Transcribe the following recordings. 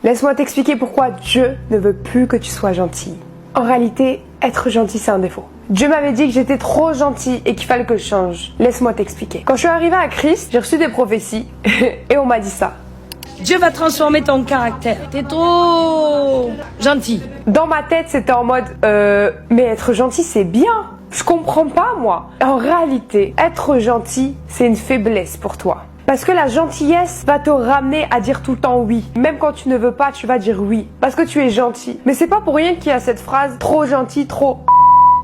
Laisse-moi t'expliquer pourquoi Dieu ne veut plus que tu sois gentil. En réalité, être gentil, c'est un défaut. Dieu m'avait dit que j'étais trop gentil et qu'il fallait que je change. Laisse-moi t'expliquer. Quand je suis arrivée à Christ, j'ai reçu des prophéties et on m'a dit ça. Dieu va transformer ton caractère. T'es trop gentil. Dans ma tête, c'était en mode mais être gentil, c'est bien. Je comprends pas, moi. En réalité, être gentil, c'est une faiblesse pour toi. Parce que la gentillesse va te ramener à dire tout le temps oui. Même quand tu ne veux pas, tu vas dire oui. Parce que tu es gentil. Mais c'est pas pour rien qu'il y a cette phrase trop gentil, trop...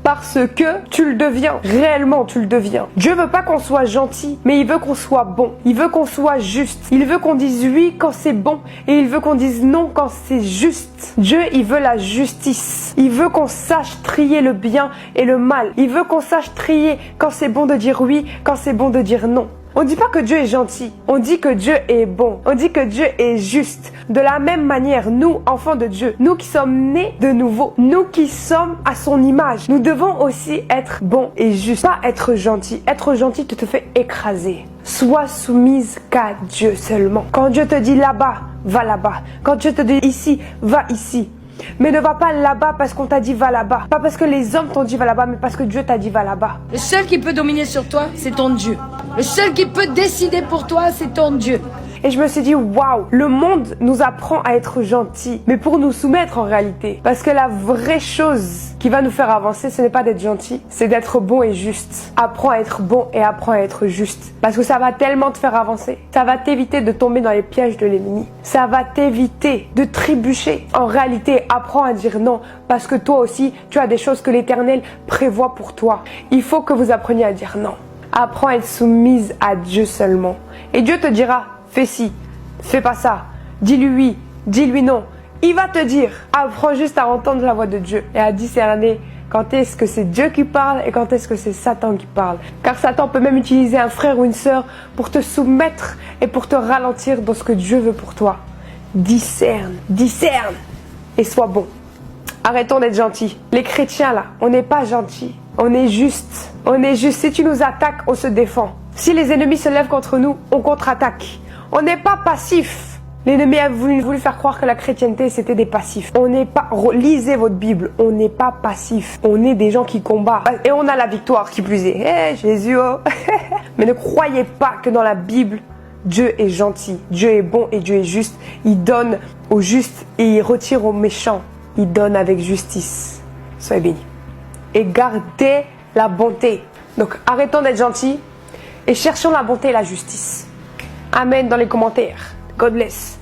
Parce que tu le deviens. Réellement, tu le deviens. Dieu veut pas qu'on soit gentil, mais il veut qu'on soit bon. Il veut qu'on soit juste. Il veut qu'on dise oui quand c'est bon et il veut qu'on dise non quand c'est juste. Dieu, il veut la justice. Il veut qu'on sache trier le bien et le mal. Il veut qu'on sache trier quand c'est bon de dire oui, quand c'est bon de dire non. On dit pas que Dieu est gentil, on dit que Dieu est bon, on dit que Dieu est juste. De la même manière, nous, enfants de Dieu, nous qui sommes nés de nouveau, nous qui sommes à son image, nous devons aussi être bons et justes, pas être gentils. Être gentil te fait écraser. Sois soumise qu'à Dieu seulement. Quand Dieu te dit là-bas, va là-bas. Quand Dieu te dit ici, va ici. Mais ne va pas là-bas parce qu'on t'a dit va là-bas. Pas parce que les hommes t'ont dit va là-bas, mais parce que Dieu t'a dit va là-bas. Le seul qui peut dominer sur toi, c'est ton Dieu. Le seul qui peut décider pour toi, c'est ton Dieu. Et je me suis dit, waouh, le monde nous apprend à être gentils, mais pour nous soumettre en réalité. Parce que la vraie chose qui va nous faire avancer, ce n'est pas d'être gentil, c'est d'être bon et juste. Apprends à être bon et apprends à être juste. Parce que ça va tellement te faire avancer. Ça va t'éviter de tomber dans les pièges de l'ennemi. Ça va t'éviter de trébucher. En réalité, apprends à dire non. Parce que toi aussi, tu as des choses que l'Éternel prévoit pour toi. Il faut que vous appreniez à dire non. Apprends à être soumise à Dieu seulement. Et Dieu te dira, fais ci, fais pas ça, dis-lui oui, dis-lui non. Il va te dire, apprends juste à entendre la voix de Dieu et à discerner quand est-ce que c'est Dieu qui parle et quand est-ce que c'est Satan qui parle. Car Satan peut même utiliser un frère ou une sœur pour te soumettre et pour te ralentir dans ce que Dieu veut pour toi. Discerne, discerne et sois bon. Arrêtons d'être gentils. Les chrétiens là, on n'est pas gentils. On est juste. On est juste. Si tu nous attaques, on se défend. Si les ennemis se lèvent contre nous, on contre-attaque. On n'est pas passif. L'ennemi a voulu faire croire que la chrétienté, c'était des passifs. On n'est pas... Lisez votre Bible. On n'est pas passif. On est des gens qui combattent. Et on a la victoire, qui plus est. Hey, Jésus, oh. Mais ne croyez pas que dans la Bible, Dieu est gentil. Dieu est bon et Dieu est juste. Il donne aux justes et il retire aux méchants. Il donne avec justice. Soyez bénis. Et gardez la bonté. Donc arrêtons d'être gentils et cherchons la bonté et la justice. Amen dans les commentaires. God bless.